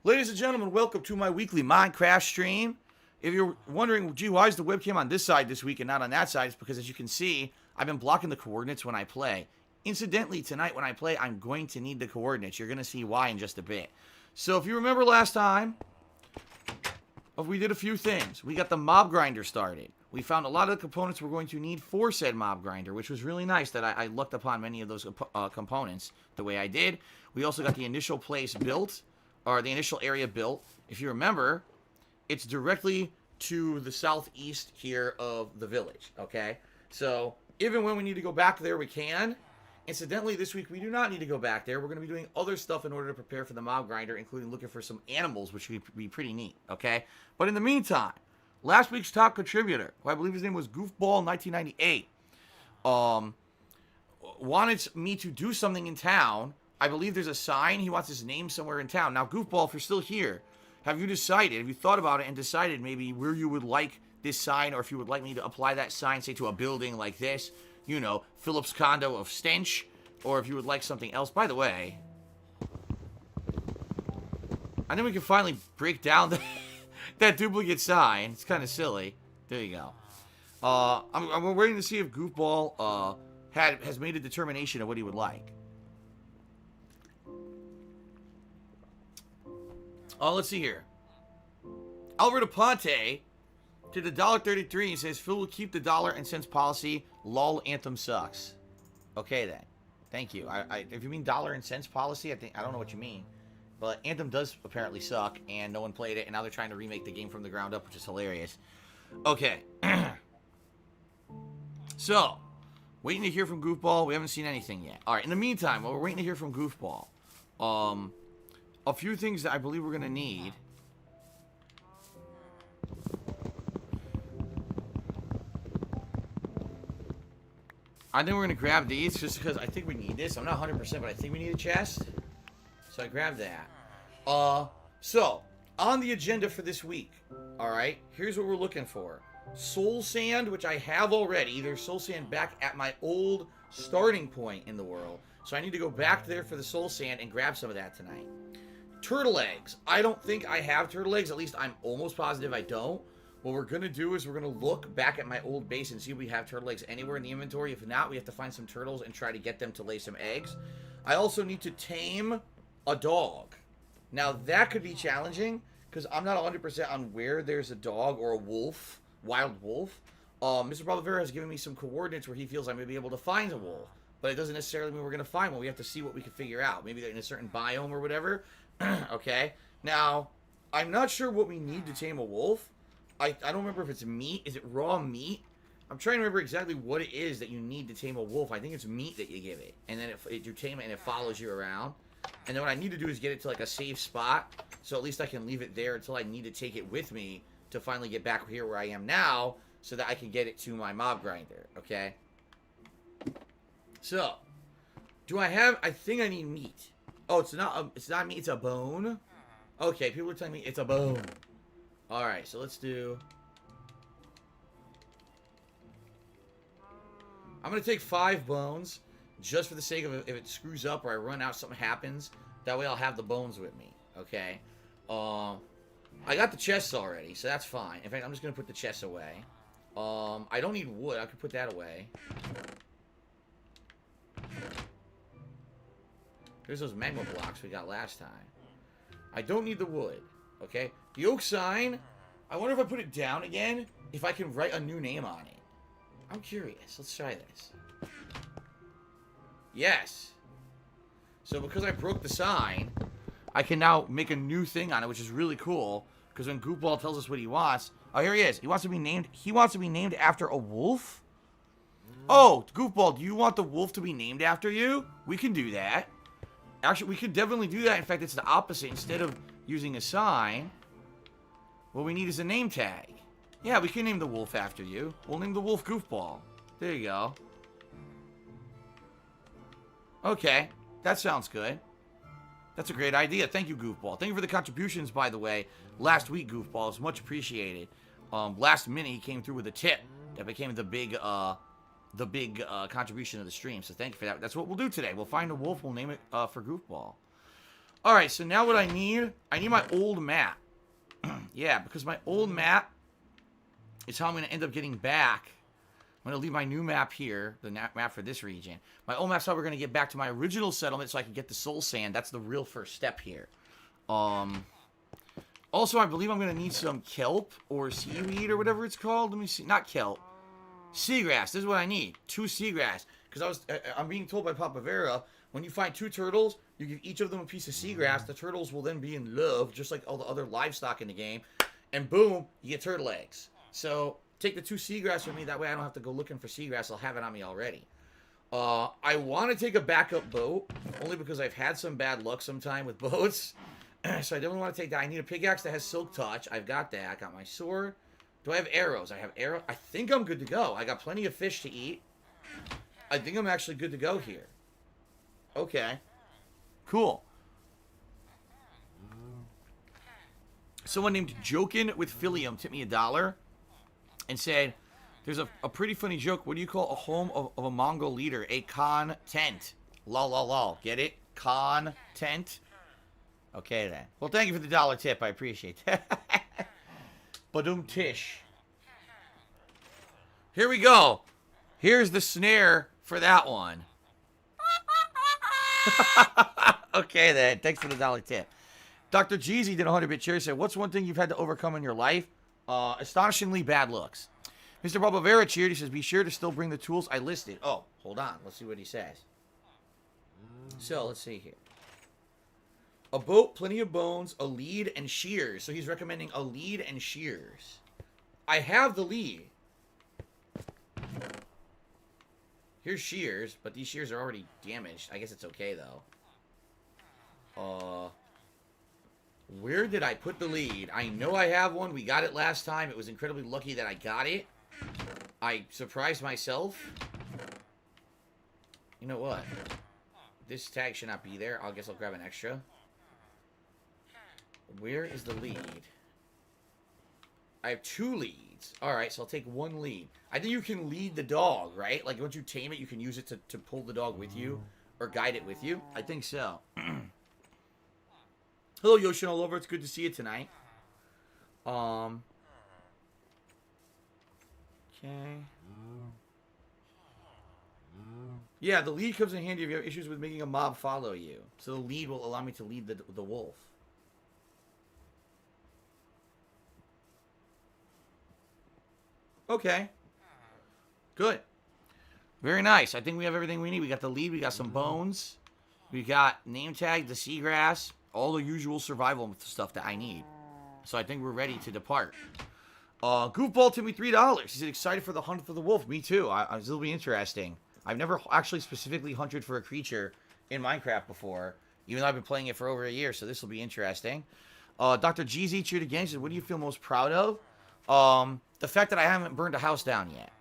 Ladies and gentlemen, welcome to my weekly Minecraft stream. If you're wondering, gee, why is the webcam on this side this week and not on that side, it's because, as you can see, I've been blocking the coordinates when I play. Incidentally, tonight when I play, I'm going to need the coordinates. You're going to see why in just a bit. So if you remember last time, we did a few things. We got the mob grinder started. We found a lot of the components we're going to need for said mob grinder, which was really nice that I looked upon many of those components the way I did. We also got the initial place built, or the initial area built. If you remember, it's directly to the southeast here of the village, okay? So even when we need to go back there, we can. Incidentally, this week we do not need to go back there. We're going to be doing other stuff in order to prepare for the mob grinder, including looking for some animals, which would be pretty neat, okay? But in the meantime, last week's top contributor, who I believe his name was Goofball1998, wanted me to do something in town. I believe there's a sign. He wants his name somewhere in town. Now, Goofball, if you're still here, have you decided, have you thought about it and decided maybe where you would like this sign, or if you would like me to apply that sign, say, to a building like this? You know, Philip's Condo of Stench, or if you would like something else. By the way, I think we can finally break down that duplicate sign. It's kind of silly. There you go. I'm waiting to see if Goofball has made a determination of what he would like. Let's see here. Albert Aponte to the $1.33 and says, Phil will keep the dollar and cents policy. LOL, Anthem sucks. Okay, then. Thank you. If you mean dollar and cents policy, I don't know what you mean. But Anthem does apparently suck, and no one played it, and now they're trying to remake the game from the ground up, which is hilarious. Okay. So, waiting to hear from Goofball. We haven't seen anything yet. Alright, in the meantime, while we're waiting to hear from Goofball, a few things that I believe we're going to need. I think we're going to grab these just because I think we need this. I'm not 100%, but I think we need a chest. So I grabbed that. So, on the agenda for this week, alright, here's what we're looking for. Soul Sand, which I have already. There's Soul Sand back at my old starting point in the world. So I need to go back there for the Soul Sand and grab some of that tonight. Turtle eggs. I don't think I have turtle eggs. At least I'm almost positive I don't. What we're going to do is we're going to look back at my old base and see if we have turtle eggs anywhere in the inventory. If not, we have to find some turtles and try to get them to lay some eggs. I also need to tame a dog. Now, that could be challenging because I'm not 100% on where there's a dog or a wolf, wild wolf. Mr. Bravera has given me some coordinates where he feels I may be able to find a wolf. But it doesn't necessarily mean we're going to find one. We have to see what we can figure out. Maybe they're in a certain biome or whatever. Okay. Now, I'm not sure what we need to tame a wolf. I don't remember if it's meat. Is it raw meat? I'm trying to remember exactly what it is that you need to tame a wolf. I think it's meat that you give it. And then you tame it and it follows you around. And then what I need to do is get it to like a safe spot. So at least I can leave it there until I need to take it with me to finally get back here where I am now. So that I can get it to my mob grinder. Okay. So. Do I have... I think I need meat. Oh, it's not meat. It's a bone. Okay, people are telling me it's a bone. Alright, so let's do... I'm going to take 5 bones, just for the sake of if it screws up or I run out, something happens. That way I'll have the bones with me, okay? I got the chests already, so that's fine. In fact, I'm just going to put the chests away. I don't need wood. I could put that away. There's those magma blocks we got last time. I don't need the wood. Okay? The oak sign, I wonder if I put it down again, if I can write a new name on it. I'm curious. Let's try this. Yes. So because I broke the sign, I can now make a new thing on it, which is really cool. Because when Goofball tells us what he wants... Oh, here he is. He wants to be named after a wolf? Oh, Goofball, do you want the wolf to be named after you? We can do that. Actually, we could definitely do that. In fact, it's the opposite. Instead of using a sign, what we need is a name tag. Yeah, we can name the wolf after you. We'll name the wolf Goofball. There you go. Okay, that sounds good. That's a great idea. Thank you, Goofball. Thank you for the contributions, by the way. Last week, Goofball. It's much appreciated. Last minute, he came through with a tip that became the big contribution of the stream. So thank you for that. That's what we'll do today. We'll find a wolf. We'll name it for Goofball. Alright, so now what I need my old map. Yeah, because my old map is how I'm going to end up getting back. I'm going to leave my new map here, the map for this region. My old map's how we're going to get back to my original settlement so I can get the soul sand. That's the real first step here. Also, I believe I'm going to need some kelp or seaweed or whatever it's called. Let me see. Not kelp. Seagrass. This is what I need. 2 seagrass. Because I'm being told by Papa Vera, when you find 2 turtles, you give each of them a piece of seagrass. The turtles will then be in love, just like all the other livestock in the game. And boom, you get turtle eggs. So, take the 2 seagrass with me. That way I don't have to go looking for seagrass. I'll have it on me already. I want to take a backup boat. Only because I've had some bad luck sometime with boats. So I definitely want to take that. I need a pickaxe that has silk touch. I've got that. I got my sword. Do I have arrows? I have arrows. I think I'm good to go. I got plenty of fish to eat. I think I'm actually good to go here. Okay. Cool. Someone named Jokin with Philium tipped me $1 and said, there's a pretty funny joke. What do you call a home of a Mongol leader? A Khan tent. Lol, lol, lol. Get it? Khan tent? Okay, then. Well, thank you for the $1 tip. I appreciate that. Badum tish. Here we go. Here's the snare for that one. Okay, then. Thanks for the $1 tip. Dr. Jeezy did 100-bit chair. Said, what's one thing you've had to overcome in your life? Astonishingly bad looks. Mr. Barbavera cheered. He says, be sure to still bring the tools I listed. Oh, hold on. Let's see what he says. So, let's see here. A boat, plenty of bones, a lead, and shears. So he's recommending a lead and shears. I have the lead. Here's shears, but these shears are already damaged. I guess it's okay, though. Where did I put the lead? I know I have one. We got it last time. It was incredibly lucky that I got it. I surprised myself. You know what? This tag should not be there. I guess I'll grab an extra. Where is the lead? I have 2 leads. Alright, so I'll take 1 lead. I think you can lead the dog, right? Like, once you tame it, you can use it to pull the dog with you. Or guide it with you. I think so. Hello, Yoshino Lover. It's good to see you tonight. Okay. Yeah, the lead comes in handy if you have issues with making a mob follow you. So the lead will allow me to lead the wolf. Okay. Good. Very nice. I think we have everything we need. We got the lead. We got some bones. We got name tag, the seagrass, all the usual survival stuff that I need. So I think we're ready to depart. Goofball to me $3. He's excited for the hunt for the wolf. Me too. This will be interesting. I've never actually specifically hunted for a creature in Minecraft before, even though I've been playing it for over a year. So this will be interesting. Dr. GZ cheered again. He said, "What do you feel most proud of?" The fact that I haven't burned a house down yet.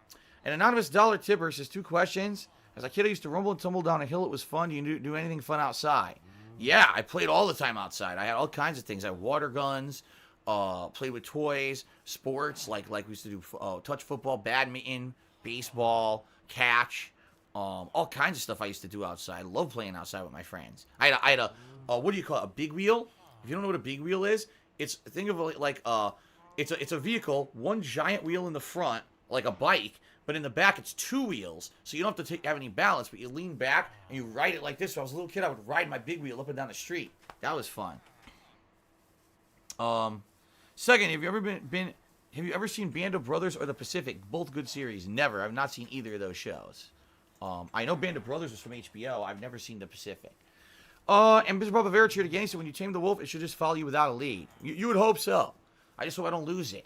An anonymous dollar tipper says 2 questions. As a kid, I used to rumble and tumble down a hill. It was fun. Do you do anything fun outside? Yeah, I played all the time outside. I had all kinds of things. I had water guns, played with toys, sports, like we used to do touch football, badminton, baseball, catch, all kinds of stuff I used to do outside. I love playing outside with my friends. I had a what do you call it? A big wheel? If you don't know what a big wheel is, think of it like it's a vehicle, 1 giant wheel in the front, like a bike, but in the back it's 2 wheels, so you don't have to have any balance, but you lean back and you ride it like this. So I was a little kid, I would ride my big wheel up and down the street. That was fun. Second, have you ever seen Band of Brothers or The Pacific? Both good series. Never. I've not seen either of those shows. I know Band of Brothers was from HBO. I've never seen The Pacific. And Mr. Bubba Vera cheered again. So when you tame the wolf, it should just follow you without a lead. You would hope so. I just hope I don't lose it.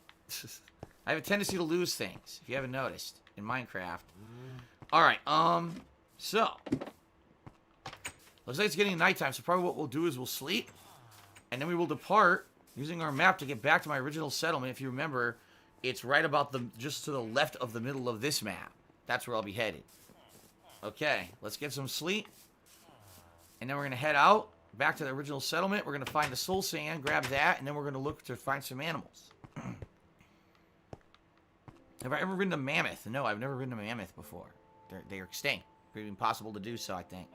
I have a tendency to lose things, if you haven't noticed, in Minecraft. Alright, so. Looks like it's getting nighttime, so probably what we'll do is we'll sleep. And then we will depart using our map to get back to my original settlement. If you remember, it's right about just to the left of the middle of this map. That's where I'll be headed. Okay, let's get some sleep. And then we're going to head out, back to the original settlement. We're going to find the soul sand, grab that, and then we're going to look to find some animals. Have I ever ridden a mammoth? No, I've never ridden a mammoth before. They're extinct. Pretty impossible to do so, I think.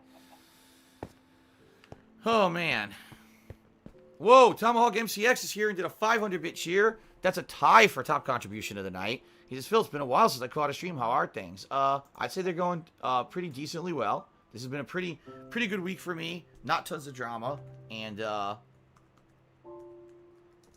Oh, man. Whoa, Tomahawk MCX is here and did a 500-bit cheer. That's a tie for top contribution of the night. He says, Phil, it's been a while since I caught a stream. How are things? I'd say they're going pretty decently well. This has been a pretty good week for me. Not tons of drama. And a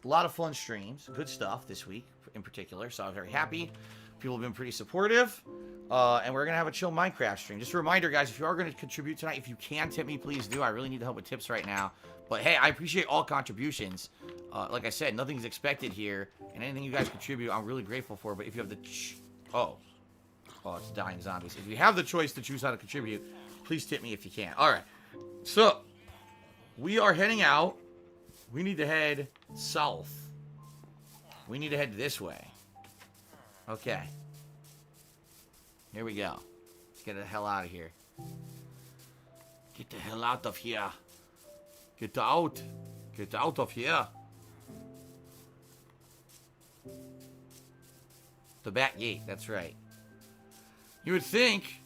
lot of fun streams. Good stuff this week in particular. So I'm very happy. People have been pretty supportive. And we're going to have a chill Minecraft stream. Just a reminder, guys, if you are going to contribute tonight, if you can tip me, please do. I really need the help with tips right now. But, hey, I appreciate all contributions. Like I said, nothing's expected here. And anything you guys contribute, I'm really grateful for. But if you have the... Oh, it's dying zombies. If you have the choice to choose how to contribute, please tip me if you can. All right. So, we are heading out. We need to head south. We need to head this way. Okay. Here we go. Let's get the hell out of here. Get the hell out of here. Get out. Get out of here. The back gate, that's right. You would think,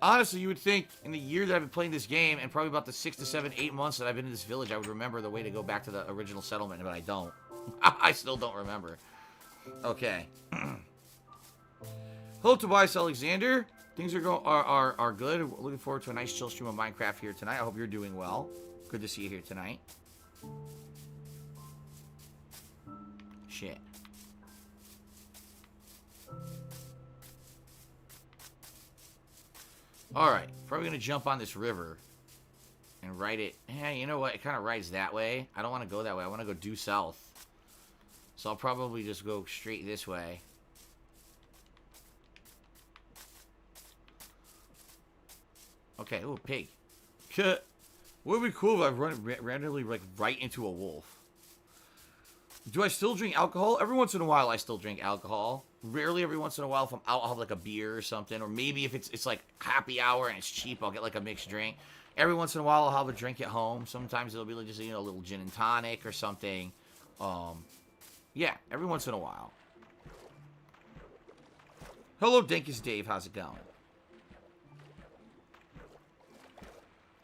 honestly, you would think in the year that I've been playing this game, and probably about the 6 to 7, 8 months that I've been in this village, I would remember the way to go back to the original settlement, but I don't. I still don't remember. Okay. Hello, Tobias Alexander. Things are good. We're looking forward to a nice chill stream of Minecraft here tonight. I hope you're doing well. Good to see you here tonight. Shit. Alright, probably going to jump on this river and ride it. Hey, you know what? It kind of rides that way. I don't want to go that way. I want to go due south. So I'll probably just go straight this way. Okay, ooh, pig. Would be cool if I run randomly like right into a wolf. Do I still drink alcohol? Every once in a while, I still drink alcohol. Rarely, every once in a while, if I'm out, I'll have like a beer or something. Or maybe if it's like happy hour and it's cheap, I'll get like a mixed drink. Every once in a while, I'll have a drink at home. Sometimes it'll be like just, you know, a little gin and tonic or something. Yeah, every once in a while. Hello, Dinkus Dave. How's it going?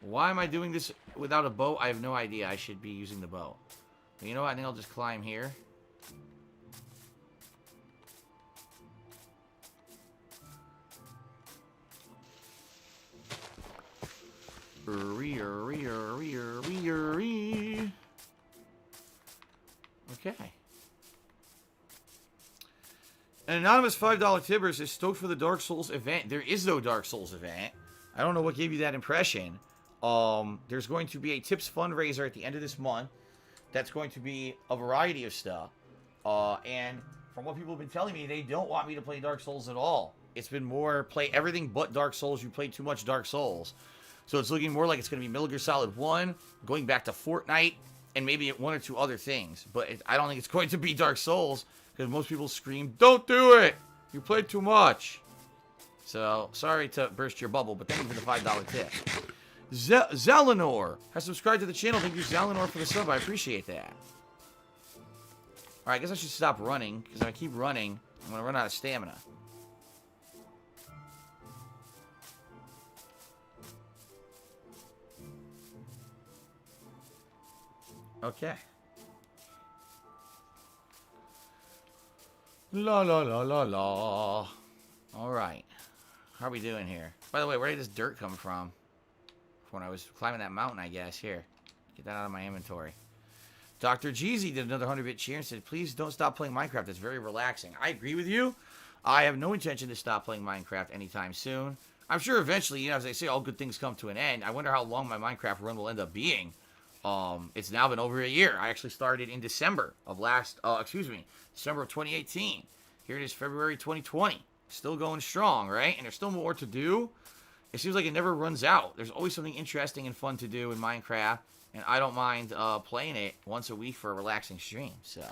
Why am I doing this without a boat? I have no idea. I should be using the boat. But you know what? I think I'll just climb here. Okay. An anonymous $5 Tibbers is stoked for the Dark Souls event. There is no Dark Souls event. I don't know what gave you that impression. There's going to be a tips fundraiser at the end of this month. That's going to be a variety of stuff. And from what people have been telling me, they don't want me to play Dark Souls at all. It's been more play everything but Dark Souls. You play too much Dark Souls. So it's looking more like it's going to be Metal Gear Solid 1, going back to Fortnite, and maybe one or two other things. But I don't think it's going to be Dark Souls, because most people scream, "Don't do it! You played too much." So, sorry to burst your bubble, but thank you for the $5 tip. Zalinor has subscribed to the channel. Thank you, Zalinor, for the sub. I appreciate that. Alright, I guess I should stop running, because if I keep running, I'm going to run out of stamina. Okay. La la la la la. Alright. How are we doing here? By the way, where did this dirt come from? When I was climbing that mountain, I guess. Here. Get that out of my inventory. Dr. Jeezy did another 100-bit cheer and said, please don't stop playing Minecraft. It's very relaxing. I agree with you. I have no intention to stop playing Minecraft anytime soon. I'm sure eventually, you know, as they say, all good things come to an end. I wonder how long my Minecraft run will end up being. It's now been over a year. I actually started in December of December of 2018. Here it is, February 2020. Still going strong, right? And there's still more to do. It seems like it never runs out. There's always something interesting and fun to do in Minecraft. And I don't mind playing it once a week for a relaxing stream. So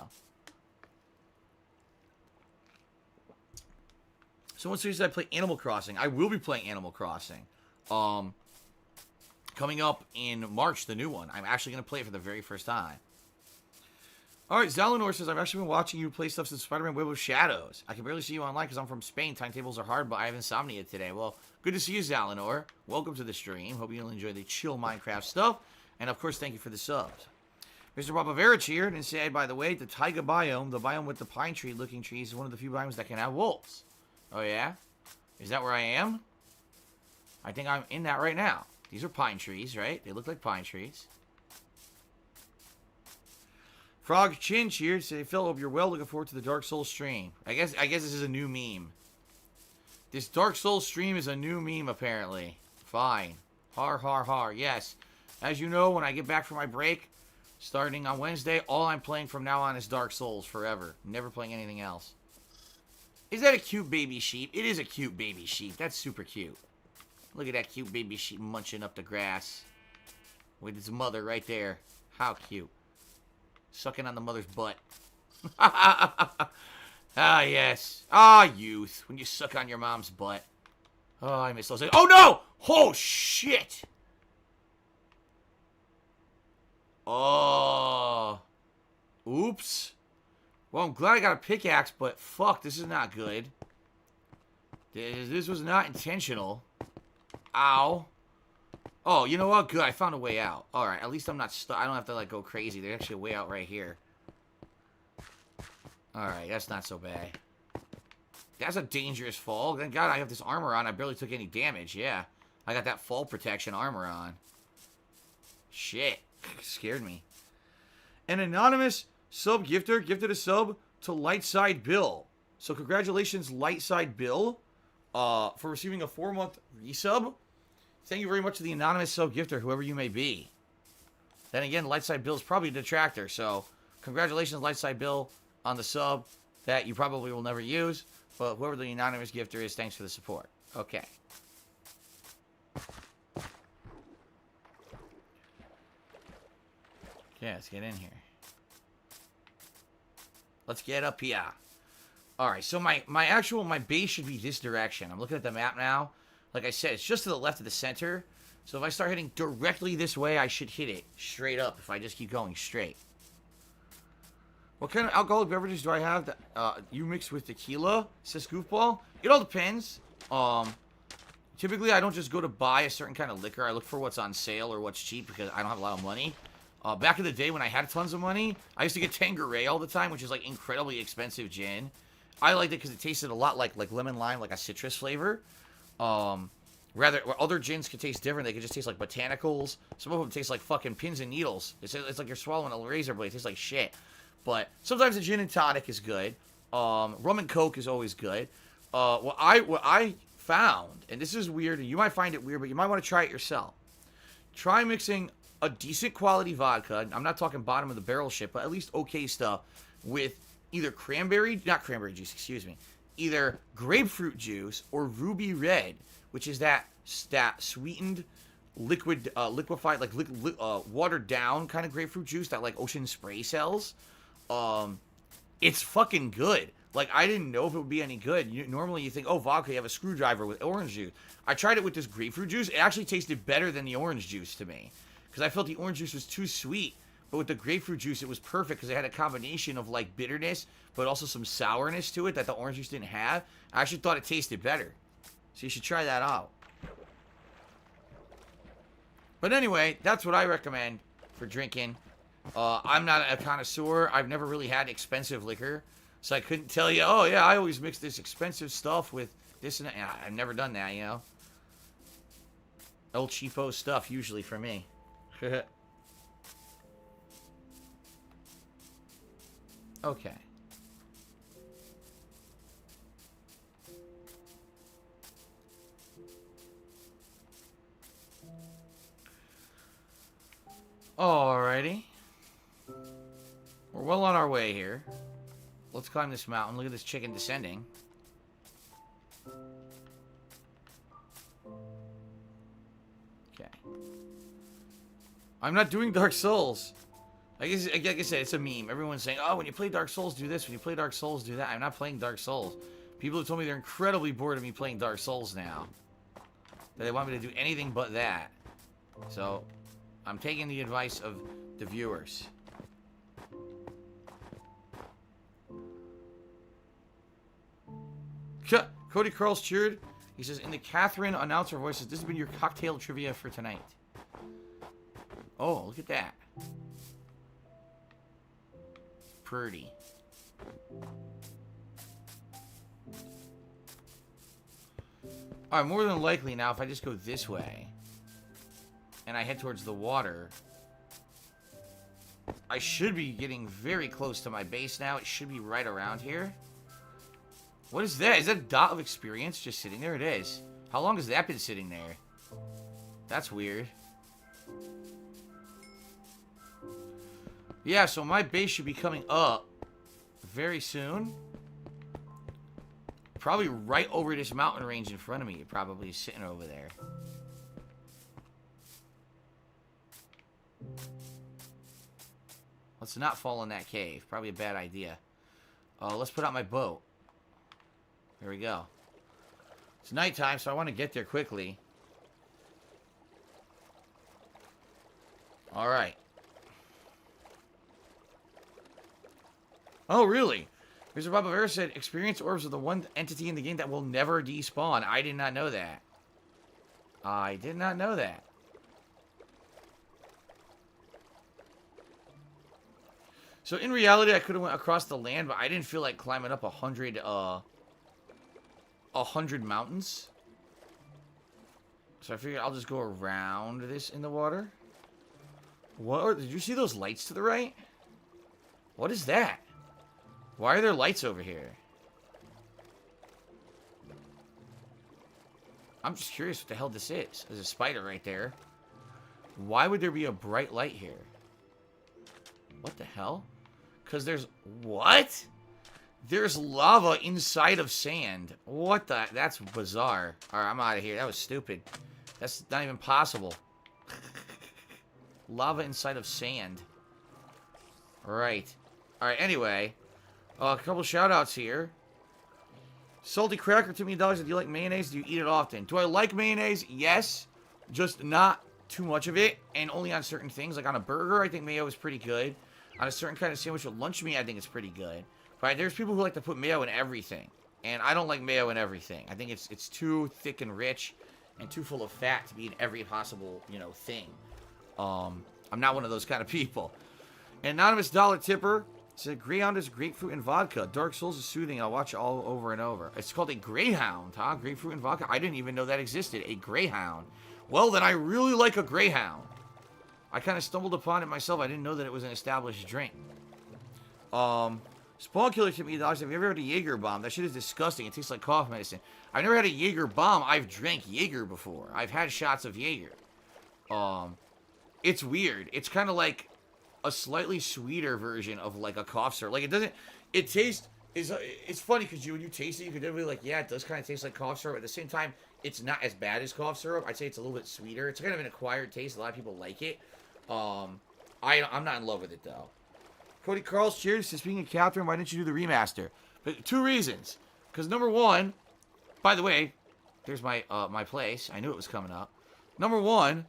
someone suggested I play Animal Crossing. I will be playing Animal Crossing. Coming up in March, the new one. I'm actually going to play it for the very first time. Alright, Zalinor says, I've actually been watching you play stuff since Spider-Man Web of Shadows. I can barely see you online because I'm from Spain. Timetables are hard, but I have insomnia today. Well, good to see you, Zalinor. Welcome to the stream. Hope you'll enjoy the chill Minecraft stuff. And, of course, thank you for the subs. Mr. Barbavera cheered and said, by the way, the taiga biome, the biome with the pine tree looking trees, is one of the few biomes that can have wolves. Oh, yeah? Is that where I am? I think I'm in that right now. These are pine trees, right? They look like pine trees. Frog Chin cheered, said, Phil, hope you're well. Looking forward to the Dark Souls stream. I guess this is a new meme. This Dark Souls stream is a new meme, apparently. Fine. Har, har, har. Yes. As you know, when I get back from my break, starting on Wednesday, all I'm playing from now on is Dark Souls forever. Never playing anything else. Is that a cute baby sheep? It is a cute baby sheep. That's super cute. Look at that cute baby sheep munching up the grass. With its mother right there. How cute. Sucking on the mother's butt. Ah, yes. Ah, youth. When you suck on your mom's butt. Oh, I miss those. Oh, no! Oh, shit! Oh. Oops. Well, I'm glad I got a pickaxe, but fuck, this is not good. This was not intentional. Ow. Oh, you know what? Good, I found a way out. Alright, at least I'm not stuck. I don't have to, like, go crazy. There's actually a way out right here. Alright, that's not so bad. That's a dangerous fall. Thank God I have this armor on. I barely took any damage, yeah. I got that fall protection armor on. Shit. Scared me. An anonymous sub-gifter gifted a sub to Lightside Bill. So congratulations, Lightside Bill, for receiving a 4-month resub. Thank you very much to the anonymous sub-gifter, whoever you may be. Then again, Lightside Bill is probably a detractor, so congratulations, Lightside Bill, on the sub that you probably will never use. But whoever the anonymous gifter is, thanks for the support. Okay. Okay, let's get in here. Let's get up here. Alright, so my base should be this direction. I'm looking at the map now. Like I said, it's just to the left of the center. So if I start heading directly this way, I should hit it straight up if I just keep going straight. What kind of alcoholic beverages do I have that you mix with tequila? Says Goofball. It all depends. Typically, I don't just go to buy a certain kind of liquor. I look for what's on sale or what's cheap because I don't have a lot of money. Back in the day when I had tons of money, I used to get Tanqueray all the time, which is like incredibly expensive gin. I liked it because it tasted a lot like lemon lime, like a citrus flavor. Other gins could taste different. They could just taste like botanicals. Some of them taste like fucking pins and needles. It's like you're swallowing a razor blade. It tastes like shit. But sometimes a gin and tonic is good. Rum and Coke is always good. What I found, and this is weird, and you might find it weird, but you might want to try it yourself. Try mixing a decent quality vodka. I'm not talking bottom of the barrel shit, but at least okay stuff with either either grapefruit juice or Ruby Red, which is that sweetened liquefied, like watered down kind of grapefruit juice that like Ocean Spray sells. It's fucking good. Like, I didn't know if it would be any good. Normally you think, oh, vodka, you have a screwdriver with orange juice. I tried it with this grapefruit juice. It actually tasted better than the orange juice to me. Because I felt the orange juice was too sweet. But with the grapefruit juice, it was perfect because it had a combination of, like, bitterness, but also some sourness to it that the orange juice didn't have. I actually thought it tasted better. So you should try that out. But anyway, that's what I recommend for drinking. I'm not a connoisseur. I've never really had expensive liquor. So I couldn't tell you, oh, yeah, I always mix this expensive stuff with this and that. I've never done that, you know. Old cheapo stuff, usually, for me. Okay. Alrighty. We're well on our way here. Let's climb this mountain. Look at this chicken descending. Okay. I'm not doing Dark Souls. Like I said, it's a meme. Everyone's saying, oh, when you play Dark Souls, do this. When you play Dark Souls, do that. I'm not playing Dark Souls. People have told me they're incredibly bored of me playing Dark Souls now. That they want me to do anything but that. So, I'm taking the advice of the viewers. Cody Carl's cheered. He says, in the Catherine announcer voices, this has been your cocktail trivia for tonight. Oh, look at that. pretty. Alright, more than likely now, if I just go this way, and I head towards the water, I should be getting very close to my base now. It should be right around here. What is that? Is that a dot of experience just sitting there? It is. How long has that been sitting there? That's weird. Yeah, so my base should be coming up very soon. Probably right over this mountain range in front of me. It probably is sitting over there. Let's not fall in that cave. Probably a bad idea. Let's put out my boat. There we go. It's nighttime, so I want to get there quickly. Alright. Oh, really? Mr. Baba said, experience orbs are the one entity in the game that will never despawn. I did not know that. I did not know that. So in reality, I could have went across the land, but I didn't feel like climbing up 100 mountains. So I figured I'll just go around this in the water. What? Did you see those lights to the right? What is that? Why are there lights over here? I'm just curious what the hell this is. There's a spider right there. Why would there be a bright light here? What the hell? Because there's... What? There's lava inside of sand. What the... That's bizarre. Alright, I'm out of here. That was stupid. That's not even possible. Lava inside of sand. Right. Alright, anyway. A couple shout-outs here. Salty Cracker, $2 million. Do you like mayonnaise? Do you eat it often? Do I like mayonnaise? Yes. Just not too much of it. And only on certain things. Like on a burger, I think mayo is pretty good. On a certain kind of sandwich with lunch meat, I think it's pretty good. But there's people who like to put mayo in everything. And I don't like mayo in everything. I think it's too thick and rich and too full of fat to be in every possible, you know, thing. I'm not one of those kind of people. Anonymous Dollar Tipper said, Greyhound is grapefruit and vodka. Dark Souls is soothing. I'll watch it all over and over. It's called a Greyhound, huh? Grapefruit and vodka. I didn't even know that existed. A Greyhound. Well, then I really like a Greyhound. I kind of stumbled upon it myself. I didn't know that it was an established drink. Spawn Killer to me, dogs. Have you ever had a Jaeger bomb? That shit is disgusting. It tastes like cough medicine. I've never had a Jaeger bomb. I've drank Jaeger before. I've had shots of Jaeger. It's weird. It's kind of like a slightly sweeter version of like a cough syrup. Like it doesn't. It tastes. It's funny because when you taste it, you can definitely like, yeah, it does kind of taste like cough syrup. At the same time, it's not as bad as cough syrup. I'd say it's a little bit sweeter. It's kind of an acquired taste. A lot of people like it. I'm not in love with it though. Cody Carl's cheers to speaking of Catherine. Why didn't you do the remaster? But 2 reasons. Because number 1, by the way, there's my my place. I knew it was coming up. Number 1,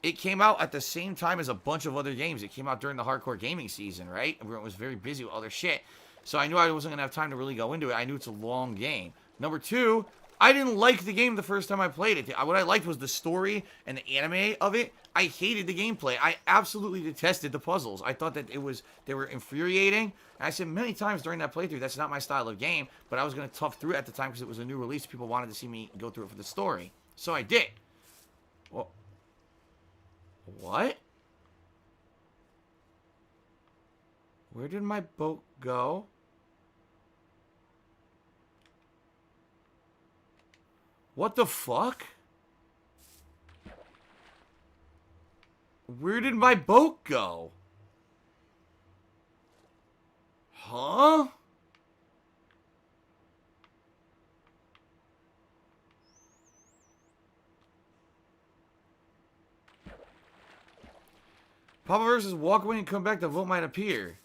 it came out at the same time as a bunch of other games. It came out during the hardcore gaming season, right? Everyone was very busy with other shit. So I knew I wasn't going to have time to really go into it. I knew it's a long game. Number 2, I didn't like the game the first time I played it. What I liked was the story and the anime of it. I hated the gameplay. I absolutely detested the puzzles. I thought that they were infuriating. And I said many times during that playthrough, that's not my style of game. But I was going to tough through it at the time because it was a new release. People wanted to see me go through it for the story. So I did. Well, what? Where did my boat go? What the fuck? Where did my boat go? Huh? Papa versus walk away and come back, the vote might appear.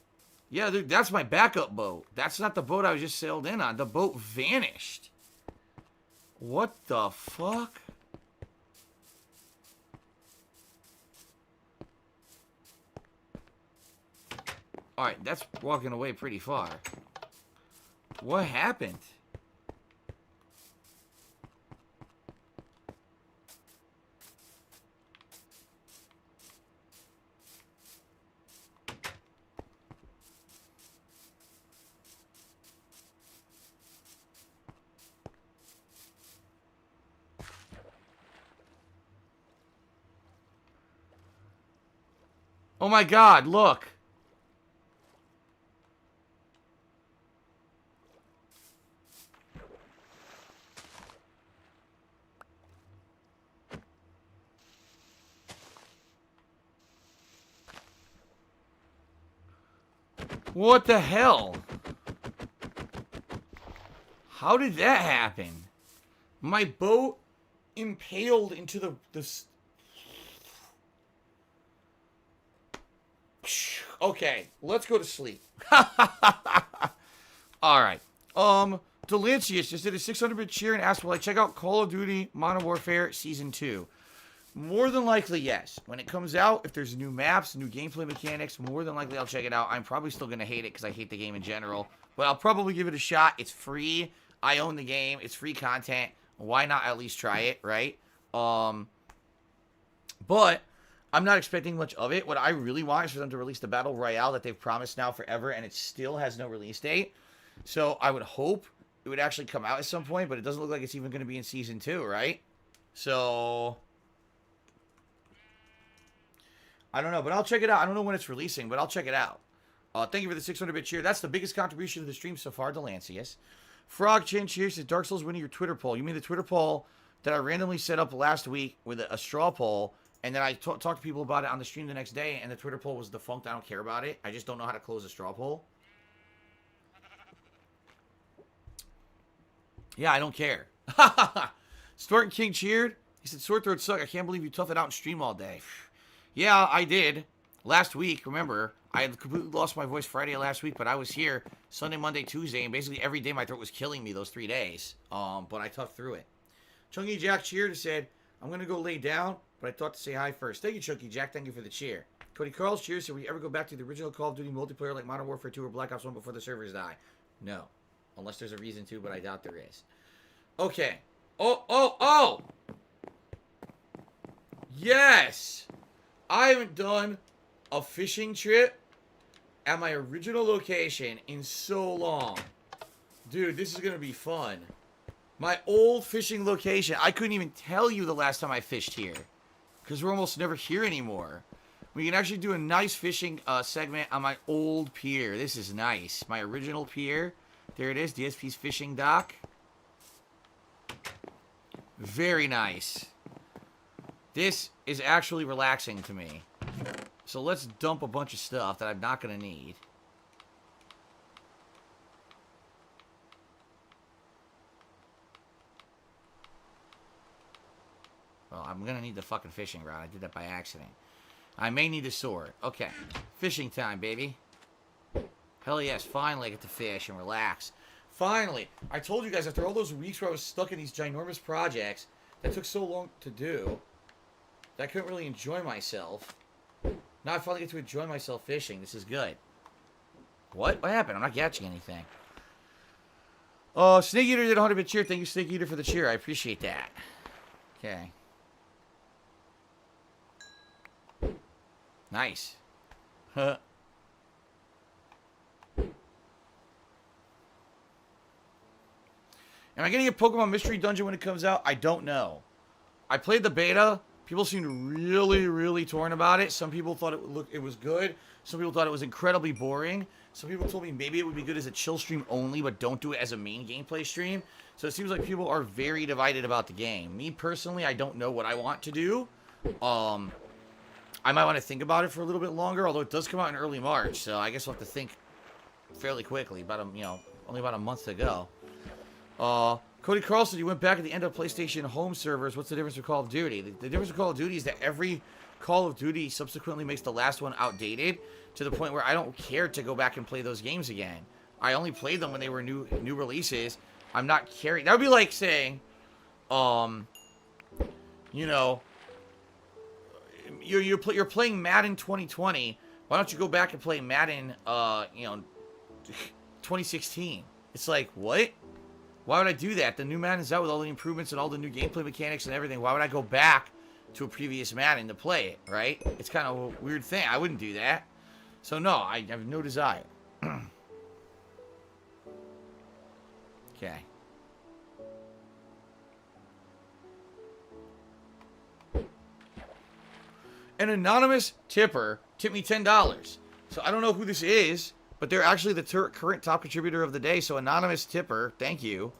Yeah, dude, that's my backup boat. That's not the boat I was just sailed in on. The boat vanished. What the fuck? Alright, that's walking away pretty far. What happened? Oh my god, look. What the hell? How did that happen? My boat impaled into the Okay, let's go to sleep. Alright. Delancius just did a 600-bit cheer and asked, will I check out Call of Duty Modern Warfare Season 2? More than likely, yes. When it comes out, if there's new maps, new gameplay mechanics, more than likely I'll check it out. I'm probably still going to hate it because I hate the game in general. But I'll probably give it a shot. It's free. I own the game. It's free content. Why not at least try it, right? But I'm not expecting much of it. What I really want is for them to release the Battle Royale that they've promised now forever, and it still has no release date. So I would hope it would actually come out at some point, but it doesn't look like it's even going to be in Season 2, right? So I don't know, but I'll check it out. I don't know when it's releasing, but I'll check it out. Thank you for the 600-bit cheer. That's the biggest contribution to the stream so far, Delancius. Frog Chin cheers to Dark Souls winning your Twitter poll. You mean the Twitter poll that I randomly set up last week with a straw poll, and then I talked to people about it on the stream the next day, and the Twitter poll was defunct. I don't care about it. I just don't know how to close a straw poll. Yeah, I don't care. Storton King cheered. He said, sore throat suck. I can't believe you toughed it out and stream all day. Yeah, I did. Last week, remember, I had completely lost my voice Friday last week, but I was here Sunday, Monday, Tuesday, and basically every day my throat was killing me those 3 days. But I toughed through it. Chunky Jack cheered and said, I'm going to go lay down, but I thought to say hi first. Thank you, Chunky Jack. Thank you for the cheer. Cody Carls cheers. Said, will you ever go back to the original Call of Duty multiplayer like Modern Warfare 2 or Black Ops 1 before the servers die? No. Unless there's a reason to, but I doubt there is. Okay. Oh! Yes! I haven't done a fishing trip at my original location in so long. Dude, this is going to be fun. My old fishing location. I couldn't even tell you the last time I fished here. Because we're almost never here anymore. We can actually do a nice fishing segment on my old pier. This is nice. My original pier. There it is. DSP's fishing dock. Very nice. This is actually relaxing to me. So let's dump a bunch of stuff that I'm not going to need. Well, I'm going to need the fucking fishing rod. I did that by accident. I may need a sword. Okay. Fishing time, baby. Hell yes. Finally I get to fish and relax. Finally. I told you guys after all those weeks where I was stuck in these ginormous projects that took so long to do that I couldn't really enjoy myself. Now I finally get to enjoy myself fishing. This is good. What? What happened? I'm not catching anything. Snake Eater did a 100-bit cheer. Thank you, Snake Eater, for the cheer. I appreciate that. Okay. Nice. Huh. Am I getting a Pokemon Mystery Dungeon when it comes out? I don't know. I played the beta. People seemed really, really torn about it. Some people thought it was good. Some people thought it was incredibly boring. Some people told me maybe it would be good as a chill stream only, but don't do it as a main gameplay stream. So it seems like people are very divided about the game. Me, personally, I don't know what I want to do. I might want to think about it for a little bit longer, although it does come out in early March, so I guess I'll have to think fairly quickly. Only about a month to go. Cody Carlson, you went back at the end of PlayStation home servers. What's the difference with Call of Duty? The difference with Call of Duty is that every Call of Duty subsequently makes the last one outdated to the point where I don't care to go back and play those games again. I only played them when they were new releases. I'm not caring. That would be like saying, you're playing Madden 2020. Why don't you go back and play Madden, 2016? It's like, what? Why would I do that? The new Madden's out with all the improvements and all the new gameplay mechanics and everything. Why would I go back to a previous Madden to play it, right? It's kind of a weird thing. I wouldn't do that. So, no, I have no desire. Okay. An anonymous tipper tip me $10. So I don't know who this is, but they're actually the current top contributor of the day. So anonymous tipper, thank you.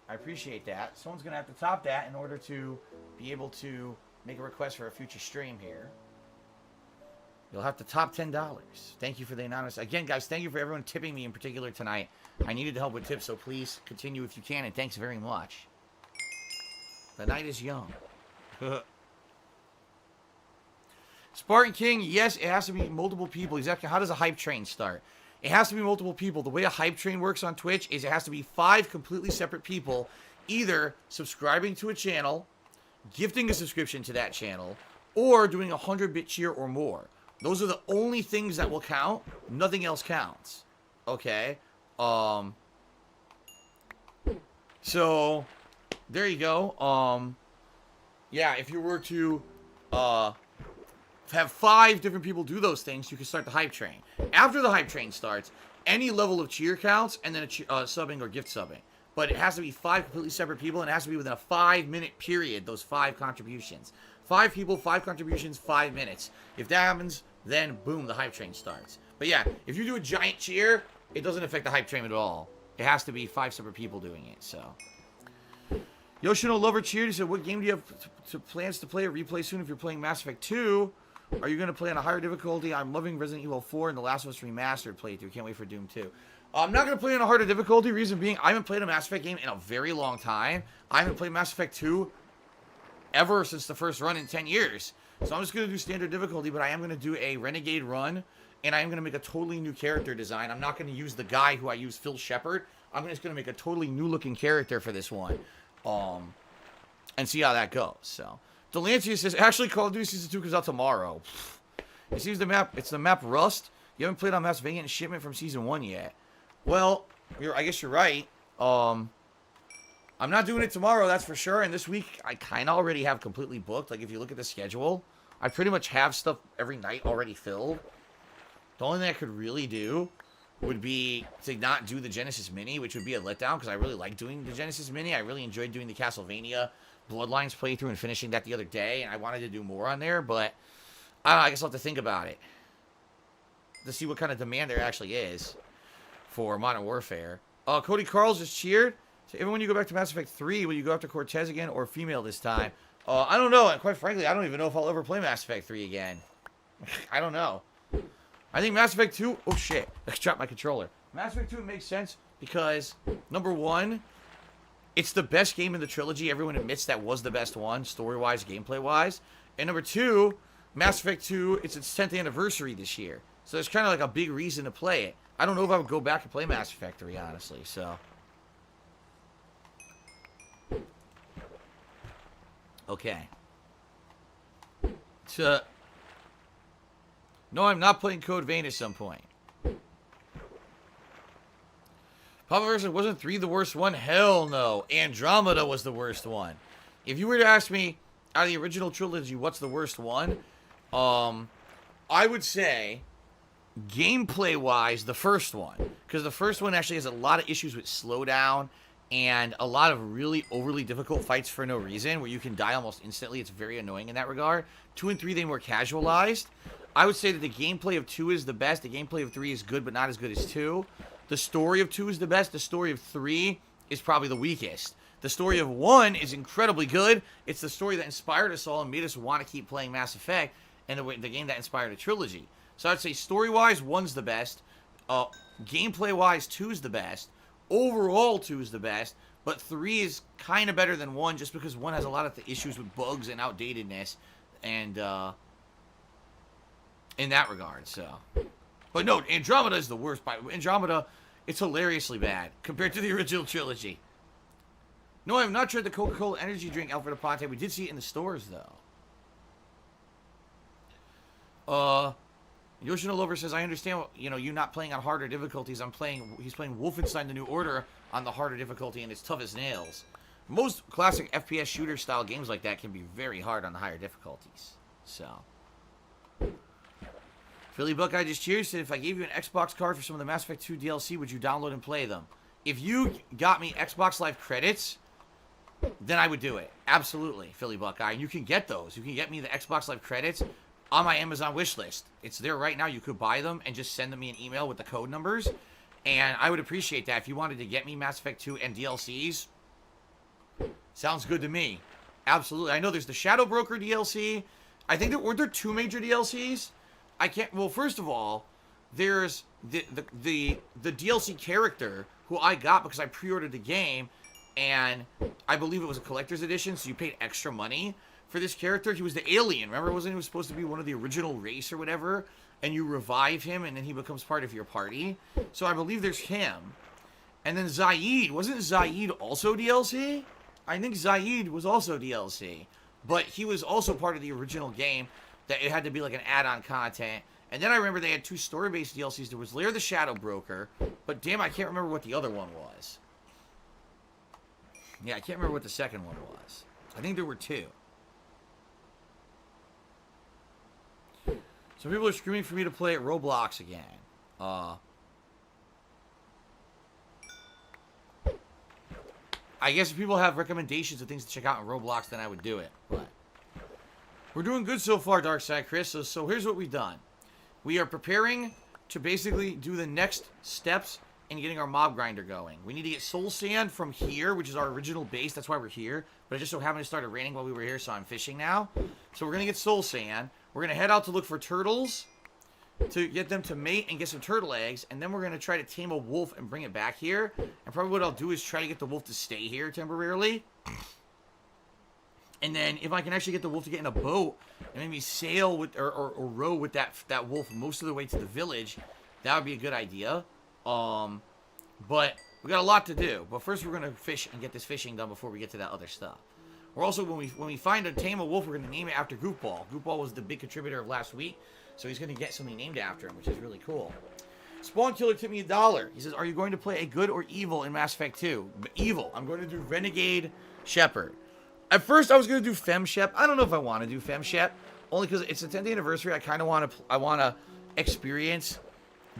I appreciate that. Someone's going to have to top that in order to be able to make a request for a future stream here. You'll have to top $10. Thank you for the anonymous. Again, guys, thank you for everyone tipping me in particular tonight. I needed help with tips, so please continue if you can, and thanks very much. The night is young. Spartan King, yes, it has to be multiple people. Exactly. How does a hype train start? It has to be multiple people. The way a hype train works on Twitch is it has to be 5 completely separate people either subscribing to a channel, gifting a subscription to that channel, or doing a 100-bit cheer or more. Those are the only things that will count. Nothing else counts. Okay? So, there you go. Yeah, if you were to, have 5 different people do those things, you can start the hype train. After the hype train starts, any level of cheer counts, and then a subbing or gift subbing. But it has to be 5 completely separate people, and it has to be within a 5-minute period, those 5 contributions. 5 people, 5 contributions, 5 minutes. If that happens, then boom, the hype train starts. But yeah, if you do a giant cheer, it doesn't affect the hype train at all. It has to be 5 separate people doing it, so. Yoshino Lover cheered. He said, what game do you have plans to play or replay soon if you're playing Mass Effect 2? Are you going to play on a higher difficulty? I'm loving Resident Evil 4 and The Last of Us Remastered playthrough. Can't wait for Doom 2. I'm not going to play on a harder difficulty. Reason being, I haven't played a Mass Effect game in a very long time. I haven't played Mass Effect 2 ever since the first run in 10 years. So I'm just going to do standard difficulty, but I am going to do a Renegade run, and I am going to make a totally new character design. I'm not going to use the guy who I use, Phil Shepard. I'm just going to make a totally new-looking character for this one. And see how that goes, so. Delancia says, actually, Call of Duty Season 2 comes out tomorrow. It seems it's the map Rust. You haven't played on Mass Valiant Shipment from Season 1 yet. Well, I guess you're right. I'm not doing it tomorrow, that's for sure. And this week, I kind of already have completely booked. Like, if you look at the schedule, I pretty much have stuff every night already filled. The only thing I could really do would be to not do the Genesis Mini, which would be a letdown, because I really like doing the Genesis Mini. I really enjoyed doing the Castlevania Bloodlines playthrough and finishing that the other day, and I wanted to do more on there, but I don't know, I guess I'll have to think about it to see what kind of demand there actually is for Modern Warfare. Cody Carls just cheered. So even when you go back to Mass Effect 3, will you go after Cortez again or female this time? I don't know, and quite frankly, I don't even know if I'll ever play Mass Effect 3 again. I don't know. I think Mass Effect 2... Oh, shit. I dropped my controller. Mass Effect 2 makes sense because, number one, it's the best game in the trilogy. Everyone admits that was the best one, story-wise, gameplay-wise. And number two, Mass Effect 2, it's its 10th anniversary this year. So it's kind of like a big reason to play it. I don't know if I would go back and play Mass Effect 3, honestly, so... Okay. No, I'm not playing Code Vein at some point. Papa Versa, wasn't 3 the worst one? Hell no. Andromeda was the worst one. If you were to ask me, out of the original trilogy, what's the worst one? I would say, gameplay-wise, the first one. Because the first one actually has a lot of issues with slowdown and a lot of really overly difficult fights for no reason, where you can die almost instantly. It's very annoying in that regard. 2 and 3, they were casualized. I would say that the gameplay of 2 is the best. The gameplay of 3 is good, but not as good as 2. The story of 2 is the best. The story of 3 is probably the weakest. The story of 1 is incredibly good. It's the story that inspired us all and made us want to keep playing Mass Effect, and the game that inspired a trilogy. So I'd say story-wise, 1's the best. Gameplay-wise, 2's the best. Overall, 2 is the best. But 3 is kind of better than 1, just because 1 has a lot of the issues with bugs and outdatedness. And, in that regard, so. But no, Andromeda is the worst. Andromeda, it's hilariously bad compared to the original trilogy. No, I have not tried the Coca-Cola energy drink Alfredo Ponte. We did see it in the stores, though. Yoshino Lover says, I understand, you not playing on harder difficulties. He's playing Wolfenstein The New Order on the harder difficulty, and it's tough as nails. Most classic FPS shooter-style games like that can be very hard on the higher difficulties. So... Philly Buckeye just cheers said, if I gave you an Xbox card for some of the Mass Effect 2 DLC, would you download and play them? If you got me Xbox Live credits, then I would do it. Absolutely, Philly Buckeye. And you can get those. You can get me the Xbox Live credits. on my Amazon wish list. It's there right now. You could buy them and just send me an email with the code numbers. And I would appreciate that. If you wanted to get me Mass Effect 2 and DLCs, sounds good to me. Absolutely. I know there's the Shadow Broker DLC. I think there were there 2 major DLCs. I can't. Well, first of all, there's the DLC character who I got because I pre-ordered the game, and I believe it was a collector's edition, so you paid extra money for this character. He was the alien. Remember, wasn't he was supposed to be one of the original race or whatever? And you revive him, and then he becomes part of your party. So I believe there's him. And then Zaid. Wasn't Zaid also DLC? I think Zaid was also DLC. But he was also part of the original game that it had to be like an add-on content. And then I remember they had 2 story-based DLCs. There was Lair the Shadow Broker. But damn, I can't remember what the other one was. Yeah, I can't remember what the second one was. I think there were 2. Some people are screaming for me to play at Roblox again. I guess if people have recommendations of things to check out in Roblox, then I would do it. But we're doing good so far, Darkside Chris. So here's what we've done. We are preparing to basically do the next steps in getting our mob grinder going. We need to get soul sand from here, which is our original base. That's why we're here. But it just so happened to started raining while we were here, so I'm fishing now. So we're going to get soul sand. We're going to head out to look for turtles to get them to mate and get some turtle eggs. And then we're going to try to tame a wolf and bring it back here. And probably what I'll do is try to get the wolf to stay here temporarily. And then if I can actually get the wolf to get in a boat and maybe sail with or row with that wolf most of the way to the village, that would be a good idea. But we got a lot to do. But first we're going to fish and get this fishing done before we get to that other stuff. We're also, when we find a tame a wolf, we're going to name it after Goofball. Goofball was the big contributor of last week, so he's going to get something named after him, which is really cool. Spawn Killer tipped me $1. He says, are you going to play a good or evil in Mass Effect 2? Evil. I'm going to do Renegade Shepherd. At first, I was going to do Fem Shep. I don't know if I want to do Fem Shep, only because it's the 10th anniversary. I kind of want to experience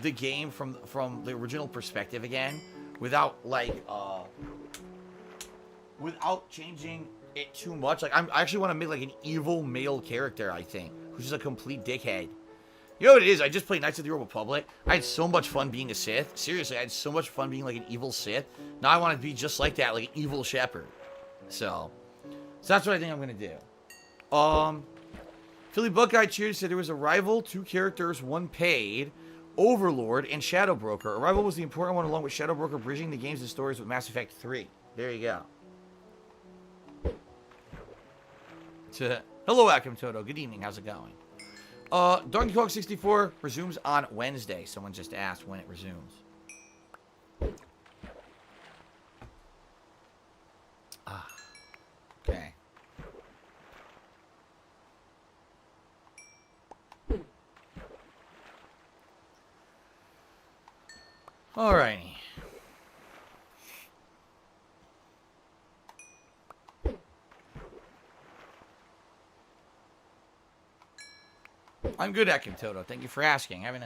the game from the original perspective again, without without changing it too much. Like, I actually want to make like an evil male character, I think, who's just a complete dickhead. You know what it is? I just played Knights of the Old Republic. I had so much fun being a Sith. Seriously, I had so much fun being like an evil Sith. Now I want to be just like that, like an evil shepherd. So that's what I think I'm gonna do. Philly Buckeye Cheers said there was a rival, 2 characters, 1 paid, Overlord, and Shadow Broker. Arrival was the important one, along with Shadow Broker bridging the games and stories with Mass Effect 3. There you go. Hello, Akim Toto. Good evening. How's it going? Donkey Kong 64 resumes on Wednesday. Someone just asked when it resumes. Okay. Alrighty. I'm good, Akim Toto. Thank you for asking. Having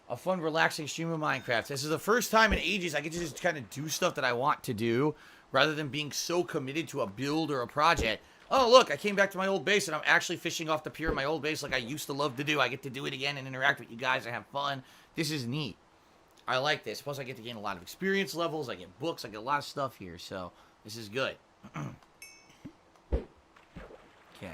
a fun, relaxing stream of Minecraft. This is the first time in ages I get to just kind of do stuff that I want to do, rather than being so committed to a build or a project. Oh, look, I came back to my old base, and I'm actually fishing off the pier in my old base like I used to love to do. I get to do it again and interact with you guys and have fun. This is neat. I like this. Plus, I get to gain a lot of experience levels. I get books. I get a lot of stuff here, so this is good. Okay.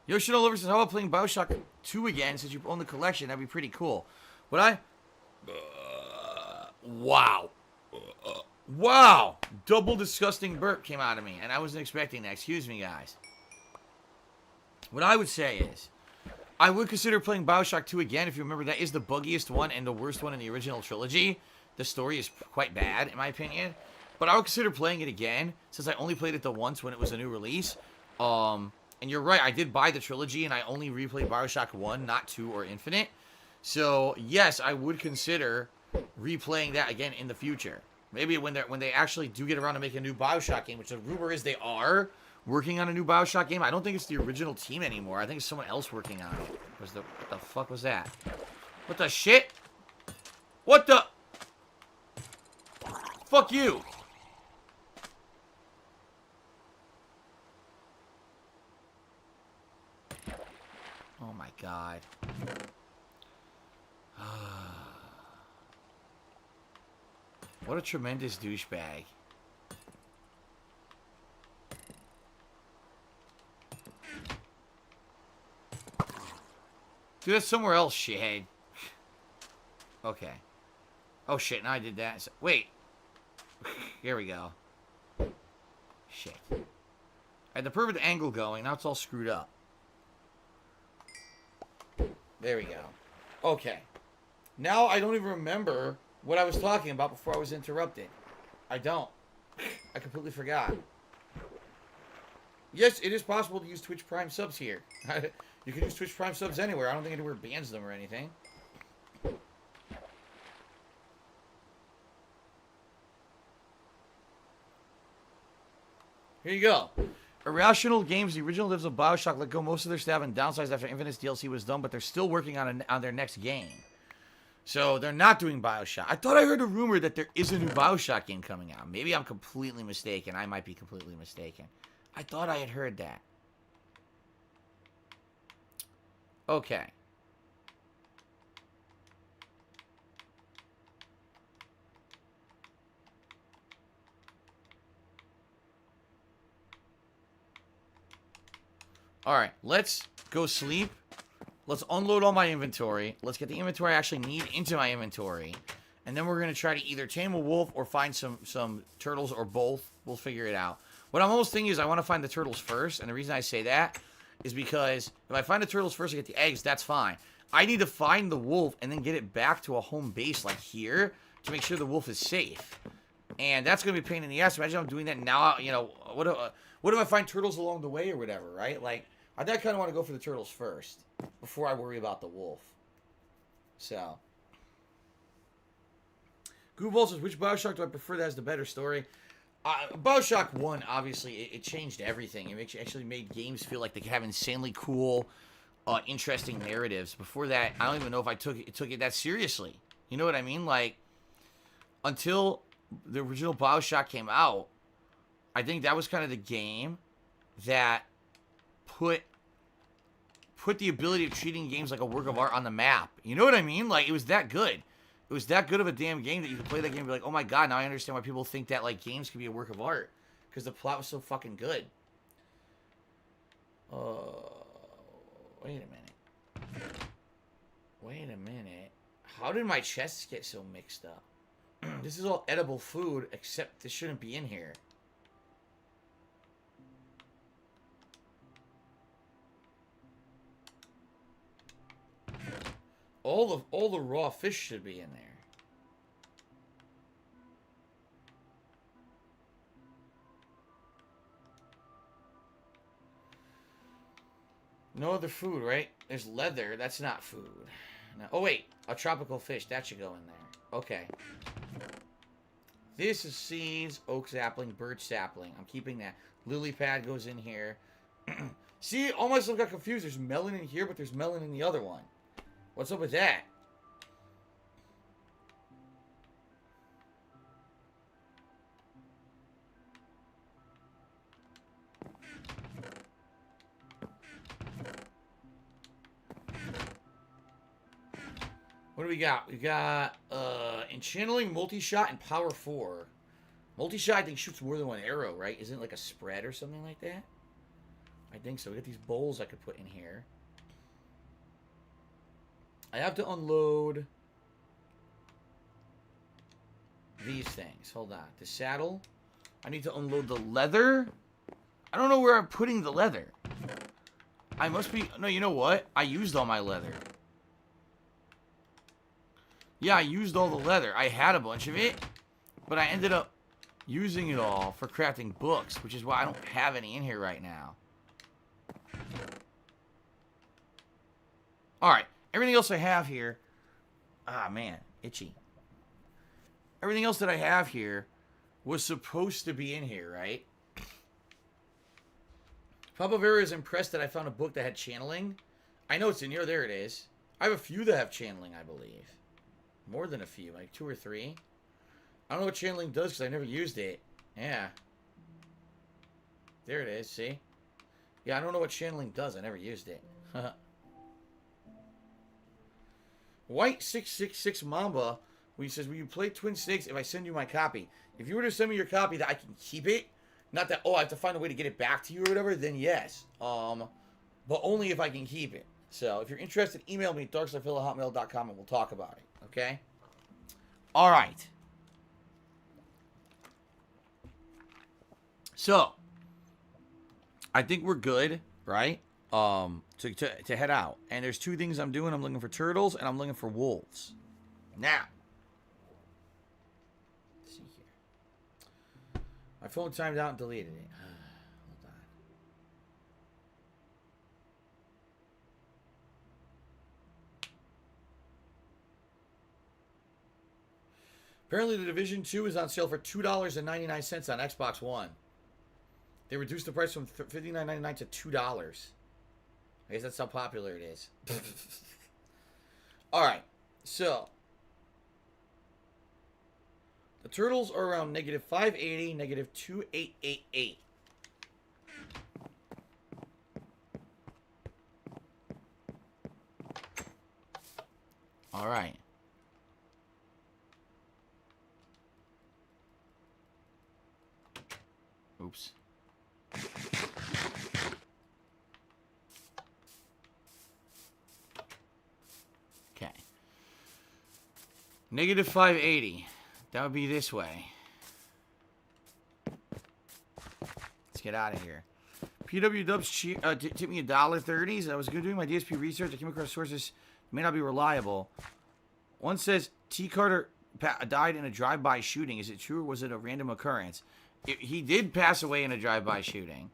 Yoshino Lover says, how about playing Bioshock 2 again since you own the collection? That'd be pretty cool. Would I? Wow. Wow. Double disgusting burp came out of me, and I wasn't expecting that. Excuse me, guys. What I would say is, I would consider playing Bioshock 2 again. If you remember, that is the buggiest one and the worst one in the original trilogy. The story is quite bad, in my opinion. But I would consider playing it again, since I only played it the once when it was a new release. And you're right, I did buy the trilogy, and I only replayed Bioshock 1, not 2 or Infinite. So, yes, I would consider replaying that again in the future. Maybe when they actually do get around to making a new Bioshock game, which the rumor is they are working on a new Bioshock game. I don't think it's the original team anymore. I think it's someone else working on it. What the fuck was that? What the shit? What the? Fuck you. God. What a tremendous douchebag. Dude, that's somewhere else, shithead. Okay. Oh, shit, now I did that. Wait. Here we go. Shit. I had the perfect angle going. Now it's all screwed up. There we go. Okay. Now I don't even remember what I was talking about before I was interrupted. I don't. I completely forgot. Yes, it is possible to use Twitch Prime subs here. You can use Twitch Prime subs anywhere. I don't think anywhere bans them or anything. Here you go. Irrational Games, the original devs of BioShock, let go most of their staff and downsized after Infinite's DLC was done, but they're still working on their next game. So they're not doing BioShock. I thought I heard a rumor that there is a new BioShock game coming out. Maybe I'm completely mistaken. I might be completely mistaken. I thought I had heard that. Okay. Alright, let's go sleep. Let's unload all my inventory. Let's get the inventory I actually need into my inventory. And then we're going to try to either tame a wolf or find some turtles or both. We'll figure it out. What I'm almost thinking is I want to find the turtles first. And the reason I say that is because if I find the turtles first and get the eggs, that's fine. I need to find the wolf and then get it back to a home base like here to make sure the wolf is safe. And that's going to be a pain in the ass. Imagine I'm doing that now. You know, what if I find turtles along the way or whatever, right? Like, I kind of want to go for the turtles first before I worry about the wolf. So. Gooball says, which BioShock do I prefer that has the better story? BioShock 1, obviously, it changed everything. It actually made games feel like they could have insanely cool, interesting narratives. Before that, I don't even know if I took it that seriously. You know what I mean? Like, until the original BioShock came out, I think that was kind of the game that put the ability of treating games like a work of art on the map. You know what I mean? Like, it was that good. It was that good of a damn game that you could play that game and be like, oh my god, now I understand why people think that, like, games can be a work of art. Because the plot was so fucking good. Wait a minute. Wait a minute. How did my chests get so mixed up? This is all edible food, except this shouldn't be in here. All the raw fish should be in there. No other food, right? There's leather. That's not food. No. Oh, wait. A tropical fish. That should go in there. Okay. This is seeds, oak sapling, birch sapling. I'm keeping that. Lily pad goes in here. See, all my stuff got confused. There's melon in here, but there's melon in the other one. What's up with that? What do we got? We got enchanting, multi-shot, and power 4. Multi-shot, I think, shoots more than one arrow, right? Isn't it like a spread or something like that? I think so. We got these bowls I could put in here. I have to unload these things. Hold on. The saddle. I need to unload the leather. I don't know where I'm putting the leather. I must be... No, you know what? I used all my leather. Yeah, I used all the leather. I had a bunch of it, but I ended up using it all for crafting books, which is why I don't have any in here right now. Alright. Everything else I have here... Ah, man. Itchy. Everything else that I have here was supposed to be in here, right? Papa Vera is impressed that I found a book that had channeling. I know it's in here. There it is. I have a few that have channeling, I believe. More than a few. Like 2 or 3. I don't know what channeling does because I never used it. Yeah. There it is. See? Yeah, I don't know what channeling does. I never used it. White666 Mamba, where he says, will you play Twin Snakes if I send you my copy? If you were to send me your copy that I can keep it, not that, oh, I have to find a way to get it back to you or whatever, then yes. But only if I can keep it. So if you're interested, email me at darkstarphil@hotmail.com and we'll talk about it. Okay? All right. So, I think we're good, right? To head out. And there's two things I'm doing. I'm looking for turtles and I'm looking for wolves. Now. Let's see here. My phone timed out and deleted it. Hold on. Apparently the Division 2 is on sale for $2.99 on Xbox One. They reduced the price from $59.99 to $2. I guess that's how popular it is. Alright, so. The turtles are around negative 580, negative 2888. Alright. Oops. Okay. Negative 580. That would be this way. Let's get out of here. PW Dubs tipped me $1.30. So I was doing my DSP research. I came across sources may not be reliable. One says T. Carter died in a drive-by shooting. Is it true or was it a random occurrence? He did pass away in a drive-by shooting.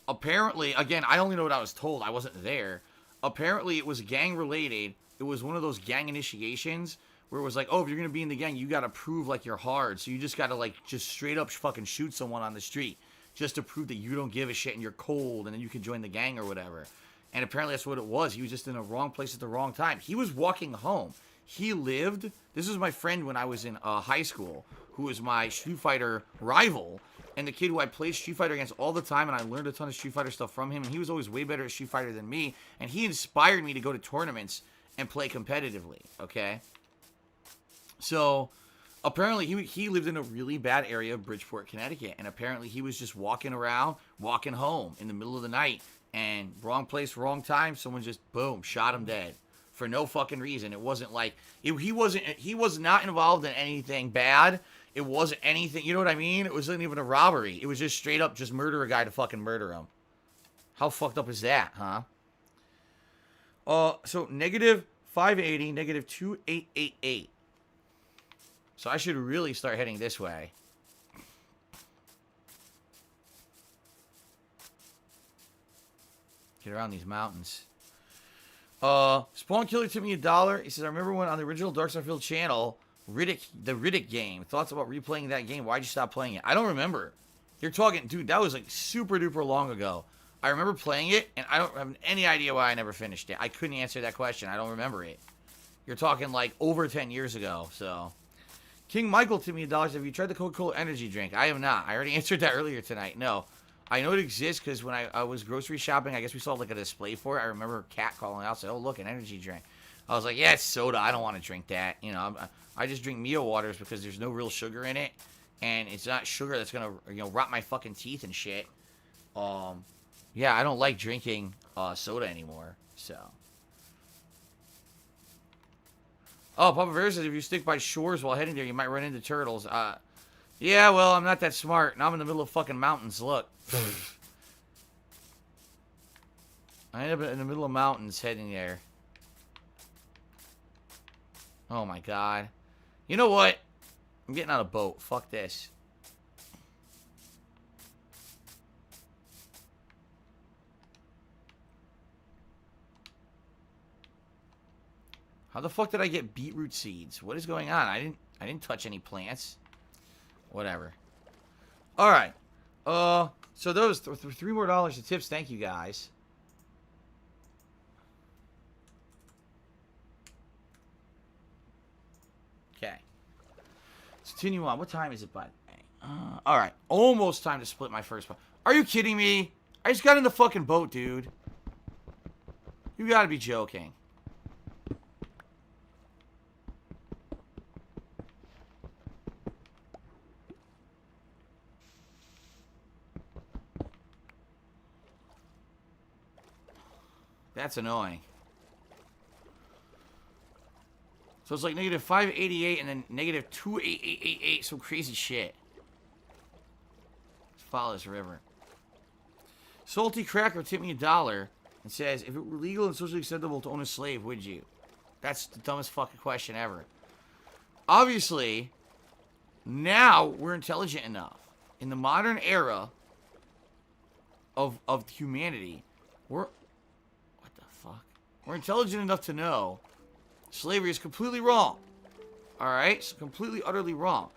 Apparently, again, I only know what I was told. I wasn't there. Apparently, it was gang-related. It was one of those gang initiations where it was like, oh, if you're going to be in the gang, you got to prove, like, you're hard. So you just got to, like, just straight up fucking shoot someone on the street just to prove that you don't give a shit and you're cold and then you can join the gang or whatever. And apparently that's what it was. He was just in the wrong place at the wrong time. He was walking home. He lived... This was my friend when I was in high school, who was my Street Fighter rival, and the kid who I played Street Fighter against all the time, and I learned a ton of Street Fighter stuff from him, and he was always way better at Street Fighter than me, and he inspired me to go to tournaments and play competitively, okay? So, apparently, he lived in a really bad area of Bridgeport, Connecticut, and apparently he was just walking around, walking home in the middle of the night, and wrong place, wrong time, someone just, boom, shot him dead. For no fucking reason. It wasn't like... He was not involved in anything bad. It wasn't anything... You know what I mean? It wasn't even a robbery. It was just straight up just murder a guy to fucking murder him. How fucked up is that, huh? So, negative 580, negative 2888. So I should really start heading this way. Get around these mountains. Spawn Killer tipped me $1. He says, I remember when on the original Dark Starfield channel, the Riddick game. Thoughts about replaying that game? Why'd you stop playing it? I don't remember. You're talking, dude, that was like super duper long ago. I remember playing it, and I don't have any idea why I never finished it. I couldn't answer that question. I don't remember it. You're talking like over 10 years ago, so. King Michael tipped me $1. Have you tried the Coca-Cola energy drink? I have not. I already answered that earlier tonight. No. I know it exists because when I was grocery shopping, I guess we saw like a display for it. I remember Kat calling out, saying, oh, look, an energy drink. I was like, yeah, it's soda. I don't want to drink that. You know, I just drink Mio waters because there's no real sugar in it. And it's not sugar that's going to, you know, rot my fucking teeth and shit. Yeah, I don't like drinking soda anymore. So. Oh, Papa Bear says if you stick by shores while heading there, you might run into turtles. Yeah, well, I'm not that smart. Now I'm in the middle of fucking mountains. Look. I end up in the middle of mountains heading there. Oh my god. You know what? I'm getting on a boat. Fuck this. How the fuck did I get beetroot seeds? What is going on? I didn't touch any plants. Whatever. All right. So those $3 more to tips. Thank you guys. Okay. Let's continue on. What time is it, bud? All right. Almost time to split my first one. Are you kidding me? I just got in the fucking boat, dude. You gotta be joking. That's annoying. So it's like negative 588 and then negative 28888. Some crazy shit. Let's follow this river. Salty Cracker tipped me $1 and says, if it were legal and socially acceptable to own a slave, would you? That's the dumbest fucking question ever. Obviously, now we're intelligent enough. In the modern era of humanity, what the fuck? We're intelligent enough to know slavery is completely wrong. Alright? It's completely, utterly wrong.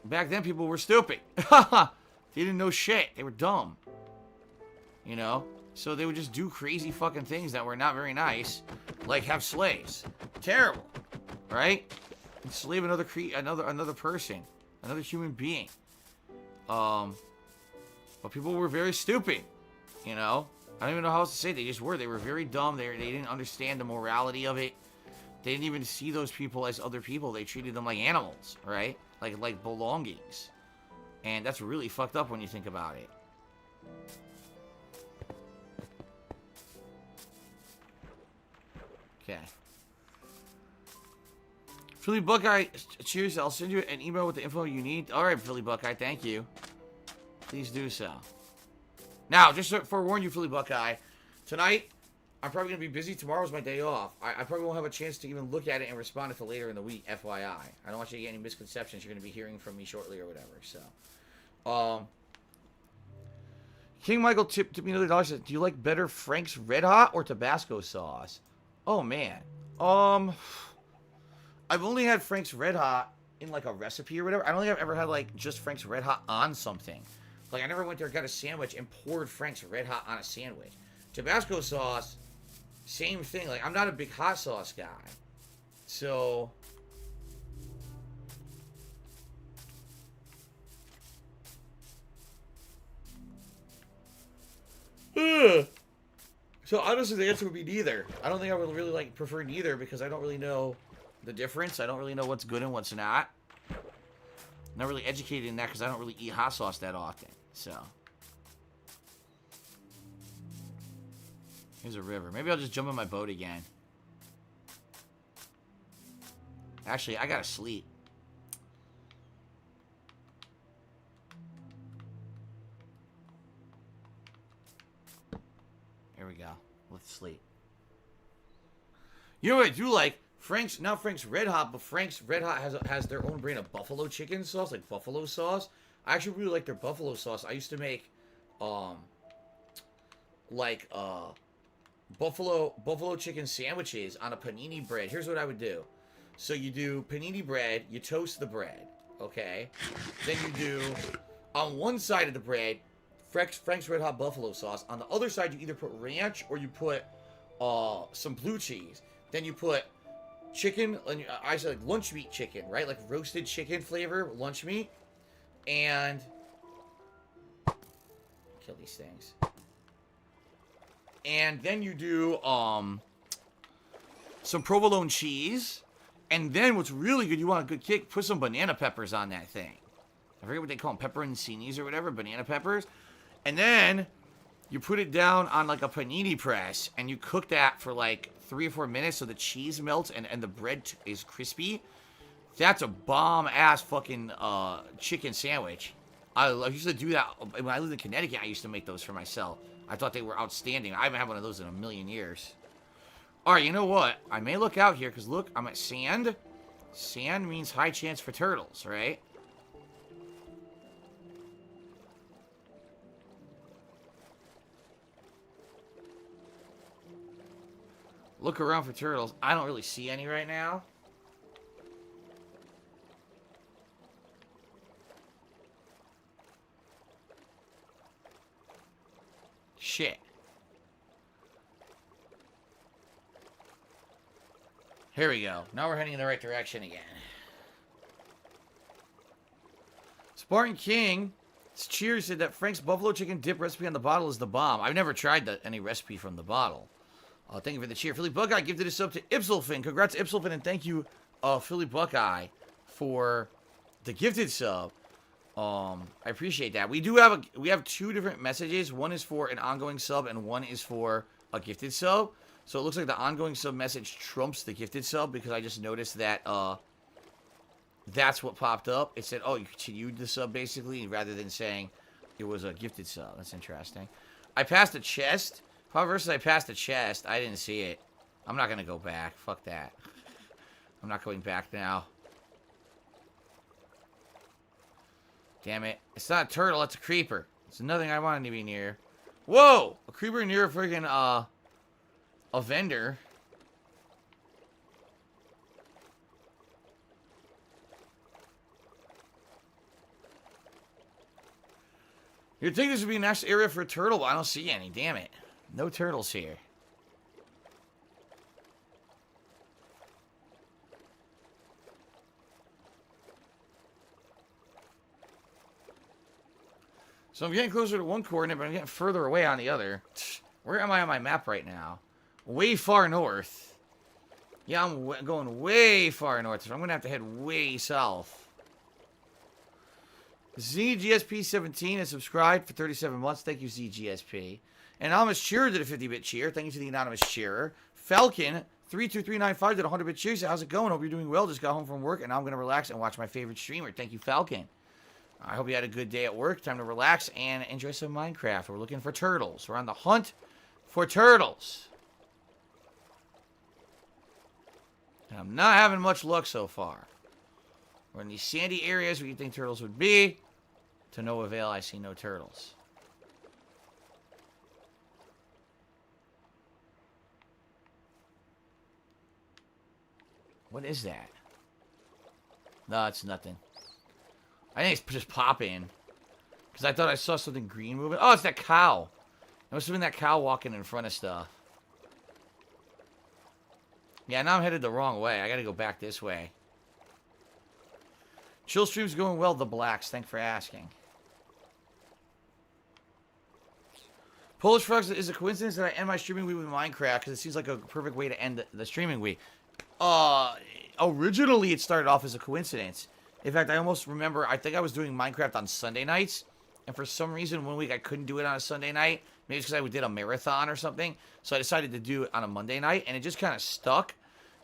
Back then people were stupid. They didn't know shit. They were dumb. You know? So they would just do crazy fucking things that were not very nice. Like have slaves. Terrible. Right? Enslave another person. Another human being. But people were very stupid. You know? I don't even know how else to say it. They just were. They were very dumb. They didn't understand the morality of it. They didn't even see those people as other people. They treated them like animals, right? Like belongings. And that's really fucked up when you think about it. Okay. Philly Buckeye, cheers. I'll send you an email with the info you need. All right, Philly Buckeye, thank you. Please do so. Now, just to forewarn you, Philly Buckeye, tonight, I'm probably going to be busy. Tomorrow's my day off. I probably won't have a chance to even look at it and respond until later in the week, FYI. I don't want you to get any misconceptions. You're going to be hearing from me shortly or whatever, so. King Michael tipped me another $1. Said, do you like better Frank's Red Hot or Tabasco sauce? Oh, man. I've only had Frank's Red Hot in, like, a recipe or whatever. I don't think I've ever had, like, just Frank's Red Hot on something. Like, I never went there, got a sandwich, and poured Frank's Red Hot on a sandwich. Tabasco sauce, same thing. Like, I'm not a big hot sauce guy. So... So, honestly, the answer would be neither. I don't think I would really, like, prefer neither because I don't really know the difference. I don't really know what's good and what's not. I'm not really educated in that because I don't really eat hot sauce that often. So. Here's a river. Maybe I'll just jump in my boat again. Actually, I gotta sleep. Here we go. Let's sleep. You know what I do like? Frank's, not Frank's Red Hot, but Frank's Red Hot has their own brand of buffalo chicken sauce, like buffalo sauce. I actually really like their buffalo sauce. I used to make, buffalo chicken sandwiches on a panini bread. Here's what I would do. So you do panini bread, you toast the bread, okay? Then you do, on one side of the bread, Frank's Red Hot buffalo sauce. On the other side, you either put ranch or you put some blue cheese. Then you put chicken, I said like lunch meat chicken, right? Like roasted chicken flavor, lunch meat. And kill these things. And then you do some provolone cheese. And then what's really good, you want a good kick, put some banana peppers on that thing. I forget what they call them, pepperoncinis or whatever, banana peppers. And then you put it down on like a panini press and you cook that for like 3 or 4 minutes so the cheese melts and the bread is crispy. That's a bomb-ass fucking chicken sandwich. I used to do that. When I lived in Connecticut, I used to make those for myself. I thought they were outstanding. I haven't had one of those in a million years. Alright, you know what? I may look out here, because look, I'm at sand. Sand means high chance for turtles, right? Look around for turtles. I don't really see any right now. Shit. Here we go. Now we're heading in the right direction again. Spartan King, Cheers said that Frank's buffalo chicken dip recipe on the bottle is the bomb. I've never tried any recipe from the bottle. Thank you for the cheer. Philly Buckeye gifted us up to Ipsilfin. Congrats, Ipsilfin, and thank you, Philly Buckeye, for the gifted sub. I appreciate that. We have two different messages. One is for an ongoing sub and one is for a gifted sub. So it looks like the ongoing sub message trumps the gifted sub because I just noticed that that's what popped up. It said, "Oh, you continued the sub basically," rather than saying it was a gifted sub. That's interesting. I passed a chest. However, since I passed a chest, I didn't see it. I'm not gonna go back. Fuck that. I'm not going back now. Damn it. It's not a turtle, it's a creeper. It's nothing I wanted to be near. Whoa! A creeper near a friggin', a vendor. You'd think this would be a nice area for a turtle, but I don't see any. Damn it. No turtles here. So I'm getting closer to one coordinate, but I'm getting further away on the other. Where am I on my map right now? Way far north. Yeah, I'm going way far north, so I'm going to have to head way south. ZGSP17 has subscribed for 37 months. Thank you, ZGSP. Anonymous Cheerer did a 50-bit cheer. Thank you to the Anonymous Cheerer. Falcon, 32395 did a 100-bit cheer. So how's it going? Hope you're doing well. Just got home from work, and now I'm going to relax and watch my favorite streamer. Thank you, Falcon. I hope you had a good day at work. Time to relax and enjoy some Minecraft. We're looking for turtles. We're on the hunt for turtles. And I'm not having much luck so far. We're in these sandy areas where you think turtles would be. To no avail, I see no turtles. What is that? No, it's nothing. I think it's just popping. Because I thought I saw something green moving. Oh, it's that cow. It must have been that cow walking in front of stuff. Yeah, now I'm headed the wrong way. I gotta go back this way. Chill stream's going well, the Blacks. Thanks for asking. Polish Frogs is a coincidence that I end my streaming week with Minecraft because it seems like a perfect way to end the streaming week. Originally it started off as a coincidence. In fact, I almost remember, I think I was doing Minecraft on Sunday nights, and for some reason, one week I couldn't do it on a Sunday night. Maybe it's because I did a marathon or something, so I decided to do it on a Monday night, and it just kind of stuck.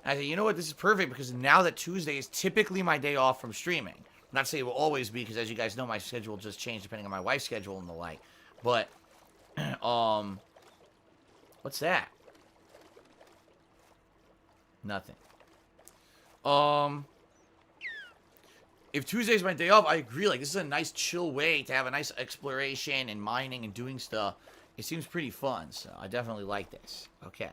And I said, you know what, this is perfect, because now that Tuesday is typically my day off from streaming. Not to say it will always be, because as you guys know, my schedule just changed depending on my wife's schedule and the like. But, what's that? Nothing. If Tuesday's my day off, I agree. Like, this is a nice chill way to have a nice exploration and mining and doing stuff. It seems pretty fun, so I definitely like this. Okay.